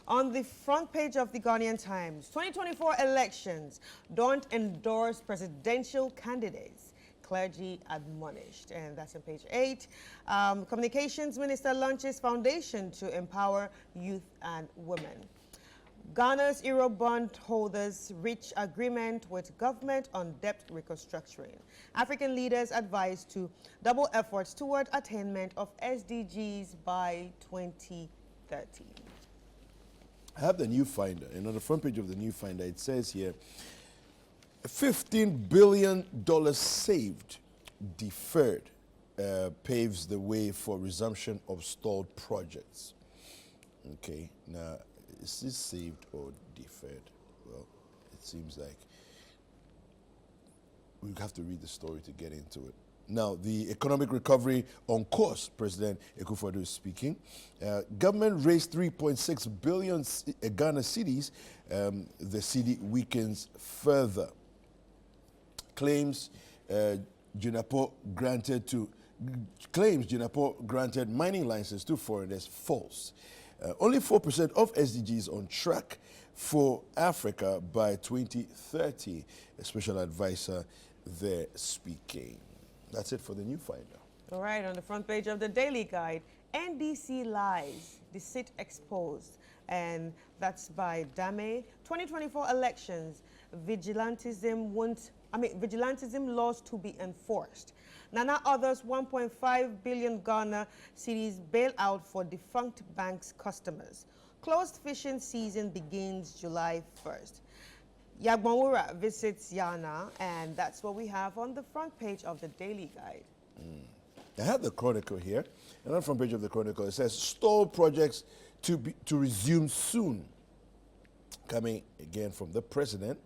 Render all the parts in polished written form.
On the front page of the Ghanaian Times, 2024 elections don't endorse presidential candidates. Clergy admonished, and that's on page 8. Communications Minister launches foundation to empower youth and women. Ghana's Euro bond holders reach agreement with government on debt reconstructing. African leaders advised to double efforts toward attainment of SDGs by 2030. I have the New Finder, and on the front page of the New Finder, it says here, $15 billion saved, deferred, paves the way for resumption of stalled projects. Okay, now, is this saved or deferred? Well, it seems like we have to read the story to get into it. Now, the economic recovery on course, President Akufo-Addo is speaking. Government raised 3.6 billion Ghana cedis. The cedi weakens further. Claims Juniper granted mining license to foreigners false. Only 4% of SDGs on track for Africa by 2030. A special advisor there speaking. That's it for the New Finder. All right, on the front page of the Daily Guide, NDC lies, deceit exposed, and that's by Dame. 2024 elections, vigilantism laws to be enforced. Nana others 1.5 billion Ghana cedis bailout for defunct banks' customers. Closed fishing season begins July 1st. Yagbonwura visits Yana, and that's what we have on the front page of the Daily Guide. I have the Chronicle here, and on the front page of the Chronicle it says stalled projects to resume soon. Coming again from the president.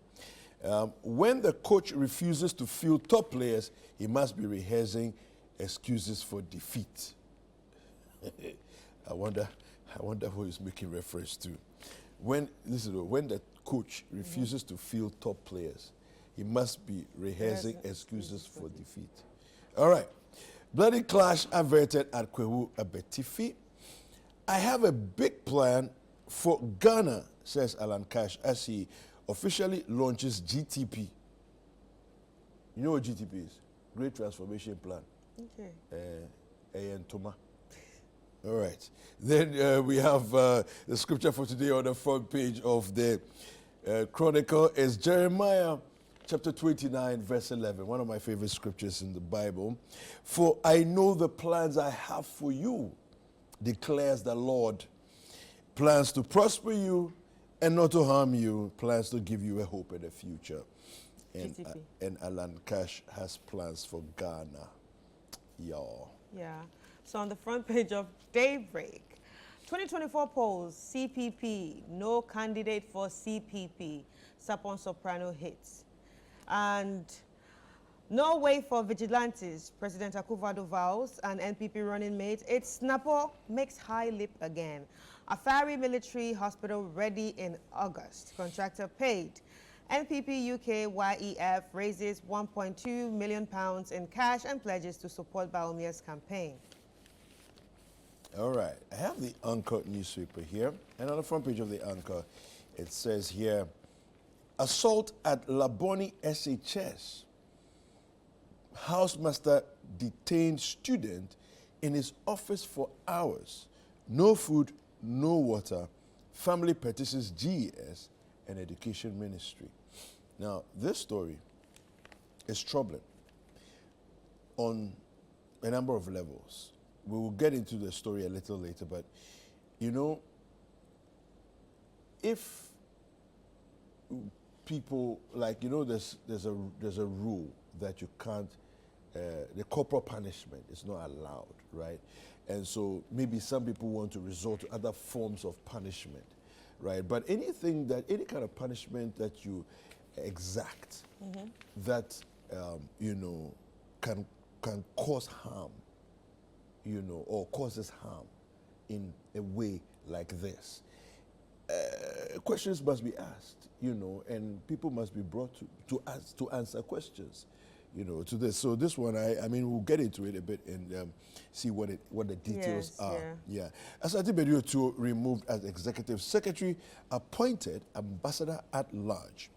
When the coach refuses to field top players, he must be rehearsing excuses for defeat. I wonder who he's making reference to. When the coach refuses to field top players, he must be rehearsing excuses for defeat. All right. Bloody clash averted at Kwewu Abetifi. I have a big plan for Ghana, says Alan Cash, as he officially launches GTP. You know what GTP is? Great Transformation Plan. Okay. Toma. All right. Then we have the scripture for today on the front page of the Chronicle is Jeremiah chapter 29, verse 11. One of my favorite scriptures in the Bible. For I know the plans I have for you, declares the Lord. Plans to prosper you and not to harm you. Plans to give you a hope in the future. And Alan Cash has plans for Ghana. Y'all. Yeah. So on the front page of Daybreak, 2024 polls, CPP, no candidate for CPP, Sapon Soprano hits. And no way for vigilantes, President Akufo-Addo vows, and NPP running mate. It's Napo makes high lip again. Afari Military Hospital ready in August. Contractor paid. NPP UK YEF raises £1.2 million in cash and pledges to support Baumia's campaign. All right, I have the Anchor newspaper here, and on the front page of the Anchor, it says here, assault at Laboni SHS. Housemaster detained student in his office for hours. No food, no water. Family petitions GES and Education Ministry. Now, this story is troubling on a number of levels. We will get into the story a little later, but you know, if people like, you know, there's a rule that you can't, the corporal punishment is not allowed, right? And so maybe some people want to resort to other forms of punishment, right? But any kind of punishment that you exact that you know can cause harm, you know, or causes harm in a way like this, questions must be asked, you know, and people must be brought to answer questions, to this. So this one, I mean, we'll get into it a bit and see what the details Yes, are. Yeah. Asante Bedio too removed as executive secretary, appointed ambassador at large.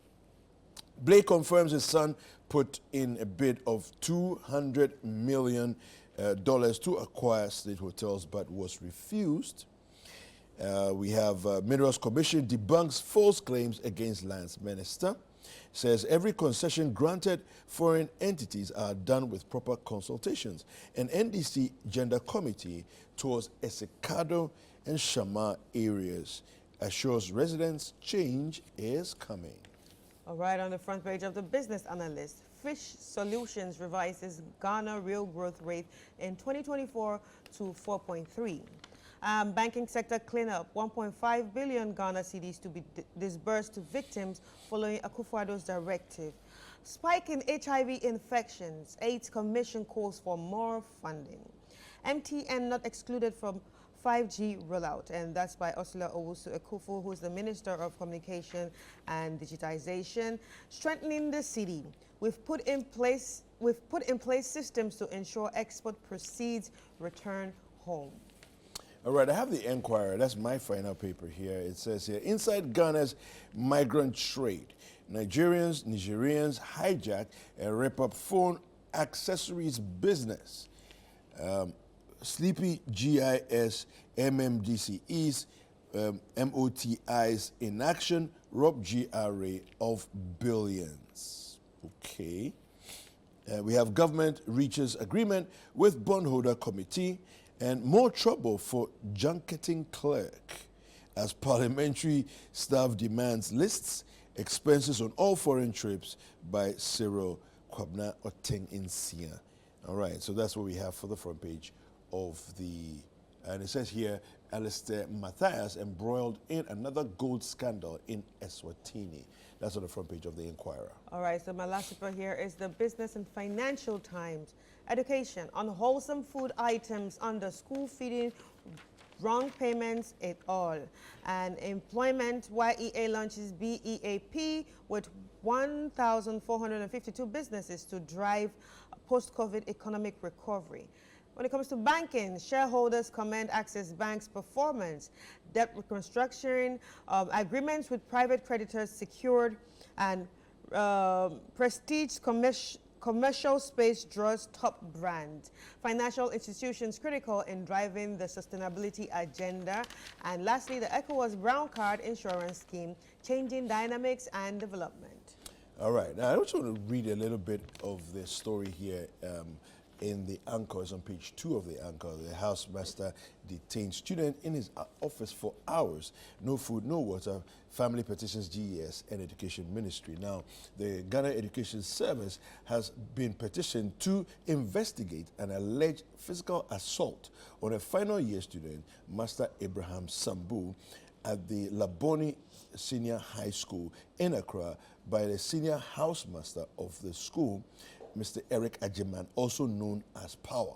Blake confirms his son put in a bid of $200 million to acquire state hotels, but was refused. We have Minerals Commission debunks false claims against lands minister. Says every concession granted foreign entities are done with proper consultations. An NDC gender committee tours Esekado and Shama areas assures residents change is coming. All right, on the front page of the Business Analyst, Fish Solutions revises Ghana real growth rate in 2024 to 4.3. Banking sector cleanup, 1.5 billion Ghana cedis to be disbursed to victims following Akufo-Addo's directive. Spike in HIV infections, AIDS Commission calls for more funding. MTN not excluded from 5G rollout, and that's by Ursula Owusu-Ekufo, who's the Minister of Communication and Digitization. Strengthening the city, we've put in place systems to ensure export proceeds return home. All right, I have the Enquirer. That's my final paper here. It says here, inside Ghana's migrant trade, Nigerians hijack and rip up phone accessories business. Sleepy GIS, MMDCEs, MOTIs in action, rob GRA of billions. Okay. We have government reaches agreement with bondholder committee and more trouble for junketing clerk as parliamentary staff demands lists expenses on all foreign trips by Cyril Kwabna Oteng Insia. All right, so that's what we have for the front page of the, and it says here, Alistair Matthias embroiled in another gold scandal in Eswatini. That's on the front page of the Enquirer. All right, so my last paper here is the Business and Financial Times. Education, unwholesome food items under school feeding, wrong payments, it all. And employment, YEA launches BEAP with 1,452 businesses to drive post-COVID economic recovery. When it comes to banking, shareholders commend Access Bank's performance. Debt reconstruction, agreements with private creditors secured, and prestige commercial space draws top brand. Financial institutions critical in driving the sustainability agenda. And lastly, the ECOWAS Brown Card Insurance Scheme, changing dynamics and development. All right, now I also want to read a little bit of the story here in the anchor. It's on page 2 of the anchor. The housemaster detained student in his office for hours. No food, no water. Family petitions GES and Education Ministry. Now, the Ghana Education Service has been petitioned to investigate an alleged physical assault on a final year student, Master Abraham Sambu, at the Laboni Senior High School in Accra by the senior housemaster of the school, Mr. Eric Ajiman, also known as Power.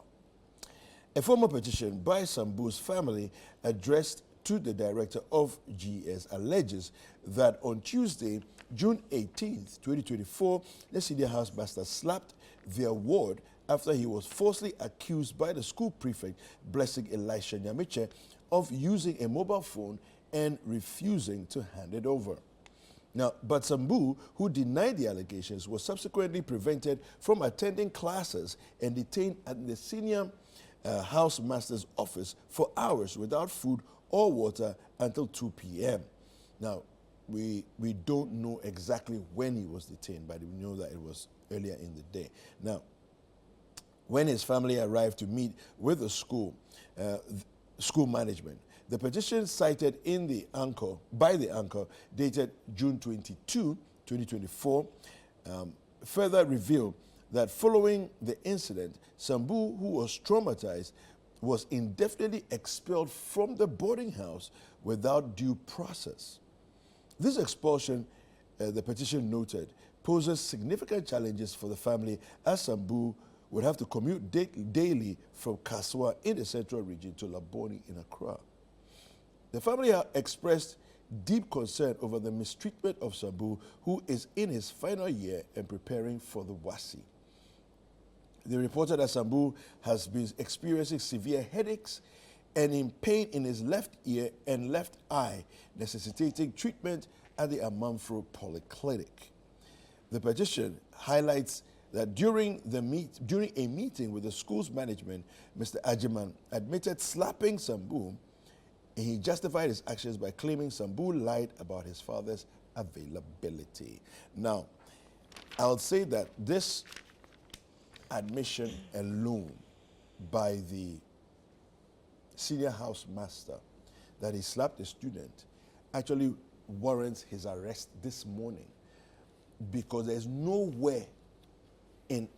A formal petition by Sambu's family addressed to the director of GES alleges that on Tuesday, June 18th, 2024, the senior housemaster slapped their ward after he was falsely accused by the school prefect, Blessing Elisha Nyamiche, of using a mobile phone and refusing to hand it over. Now, but Sambu, who denied the allegations, was subsequently prevented from attending classes and detained at the senior housemaster's office for hours without food or water until 2 p.m. Now, we don't know exactly when he was detained, but we know that it was earlier in the day. Now, when his family arrived to meet with the school management, the petition cited in the anchor, by the anchor, dated June 22, 2024, further revealed that following the incident, Sambu, who was traumatized, was indefinitely expelled from the boarding house without due process. This expulsion, the petition noted, poses significant challenges for the family as Sambu would have to commute daily from Kaswa in the central region to Laboni in Accra. The family expressed deep concern over the mistreatment of Sambu, who is in his final year and preparing for the WASI. They reported that Sambu has been experiencing severe headaches and in pain in his left ear and left eye, necessitating treatment at the Amanfro Polyclinic. The petition highlights that during a meeting with the school's management, Mr. Ajiman admitted slapping Sambu, and he justified his actions by claiming Sambu lied about his father's availability. Now, I'll say that this admission alone by the senior housemaster that he slapped a student actually warrants his arrest this morning, because there's nowhere in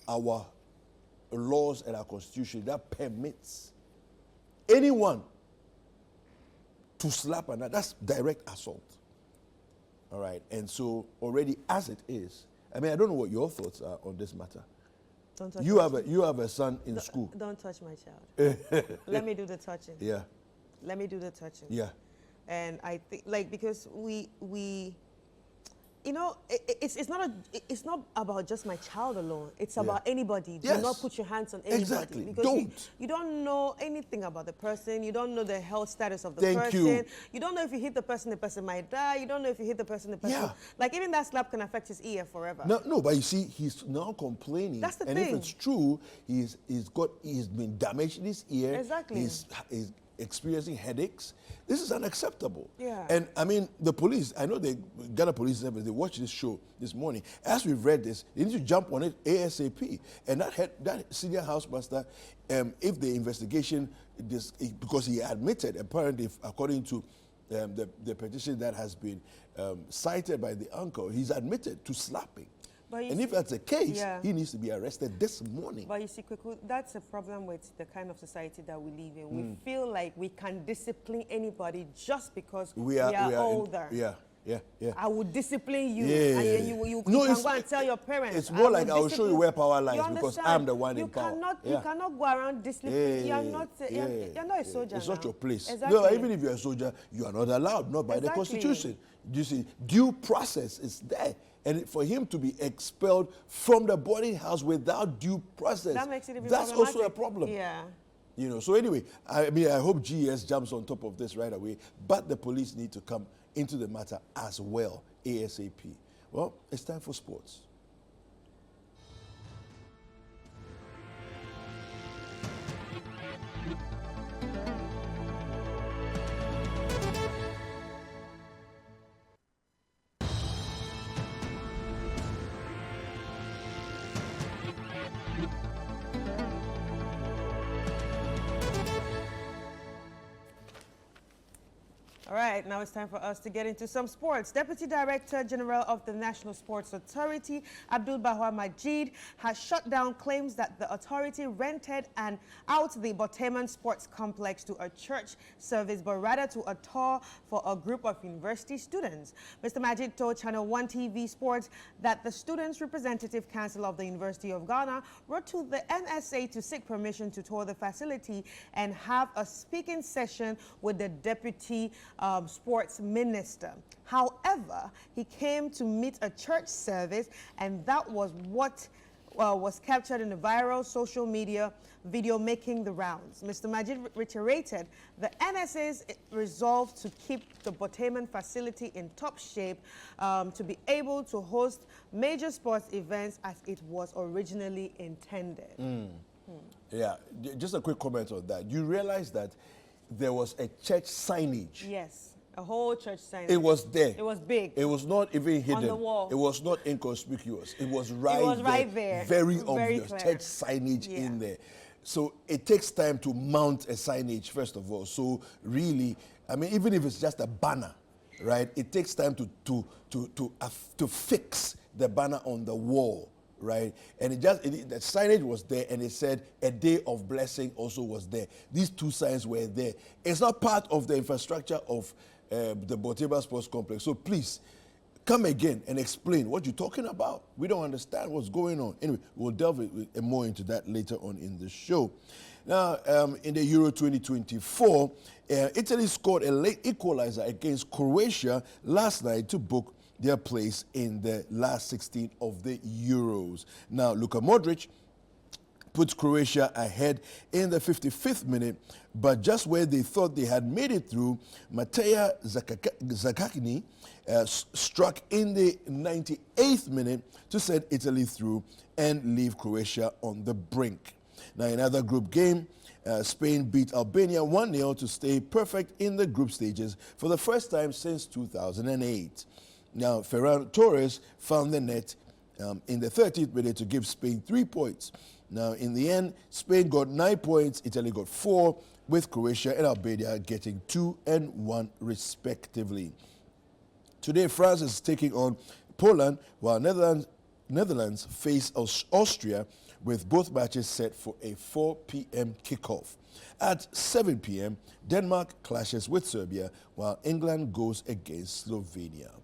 our laws and our constitution that permits anyone to slap another. That's direct assault. All right, and so already as it is, I mean, I don't know what your thoughts are on this matter. Don't touch You have a son in school. Don't touch my child. Let me do the touching. Yeah. Let me do the touching. Yeah. And I think, like, because we you know, it's not about just my child alone. It's about anybody. Yes. Do not put your hands on anybody. Exactly. Because Don't. You don't know anything about the person. You don't know the health status of the Thank person. you. You don't know if you hit the person might die. You don't know if you hit the person, Yeah. like, even that slap can affect his ear forever. No, but you see, he's now complaining. That's the and thing. if it's true, he's been damaged in his ear. Exactly. He's experiencing headaches. This is unacceptable. Yeah. And I mean, the police, I know the Ghana police, they watched this show this morning. As we've read this, they need to jump on it ASAP. And that senior housemaster, if the investigation, because he admitted, apparently, according to the petition that has been cited by the uncle, he's admitted to slapping. And if that's the case, he needs to be arrested this morning. But you see, Kweku, that's a problem with the kind of society that we live in. We feel like we can discipline anybody just because we are older. I would discipline you, and then you can go and tell your parents. It's more like I will show you where power lies because I'm the one you in power. You cannot go around disciplining. You're not a soldier. It's not your place. Exactly. No, even if you're a soldier, you are not allowed, not by the Constitution. You see, due process is there. And for him to be expelled from the boarding house without due process, that makes it even that's also a problem. Yeah. You know, so anyway, I mean, I hope GS jumps on top of this right away, but the police need to come into the matter as well, ASAP. Well, it's time for sports. All right, now it's time for us to get into some sports. Deputy Director General of the National Sports Authority, Abdul Bahwa Majid, has shut down claims that the authority rented out the Boteman Sports Complex to a church service, but rather to a tour for a group of university students. Mr. Majid told ChannelOne TV Sports that the Students' Representative Council of the University of Ghana wrote to the NSA to seek permission to tour the facility and have a speaking session with the Deputy Sports Minister. However, he came to meet a church service, and that was what was captured in the viral social media video making the rounds. Mr. Majid reiterated the NSA's resolve to keep the Boteman facility in top shape to be able to host major sports events as it was originally intended. Yeah, just a quick comment on that. You realize that there was a church signage. Yes, a whole church signage. It was there. It was big. It was not even hidden. On the wall. It was not inconspicuous. It was right there. Very obvious. Clear. Church signage in there. So it takes time to mount a signage, first of all. So really, I mean, even if it's just a banner, right? It takes time to fix the banner on the wall. Right, and the signage was there, and it said a day of blessing also was there. These two signs were there. It's not part of the infrastructure of the Boteman Sports Complex. So please, come again and explain what you're talking about. We don't understand what's going on. Anyway, we'll delve more into that later on in the show. Now, in the Euro 2024, Italy scored a late equalizer against Croatia last night to book their place in the last 16 of the Euros. Now, Luka Modric puts Croatia ahead in the 55th minute, but just where they thought they had made it through, Mateja Zakakini struck in the 98th minute to send Italy through and leave Croatia on the brink. Now, in another group game, Spain beat Albania 1-0 to stay perfect in the group stages for the first time since 2008. Now, Ferran Torres found the net in the 30th minute to give Spain 3 points. Now, in the end, Spain got 9 points, Italy got 4, with Croatia and Albania getting 2 and 1 respectively. Today, France is taking on Poland, while Netherlands face Austria, with both matches set for a 4 p.m. kickoff. At 7 p.m., Denmark clashes with Serbia, while England goes against Slovenia.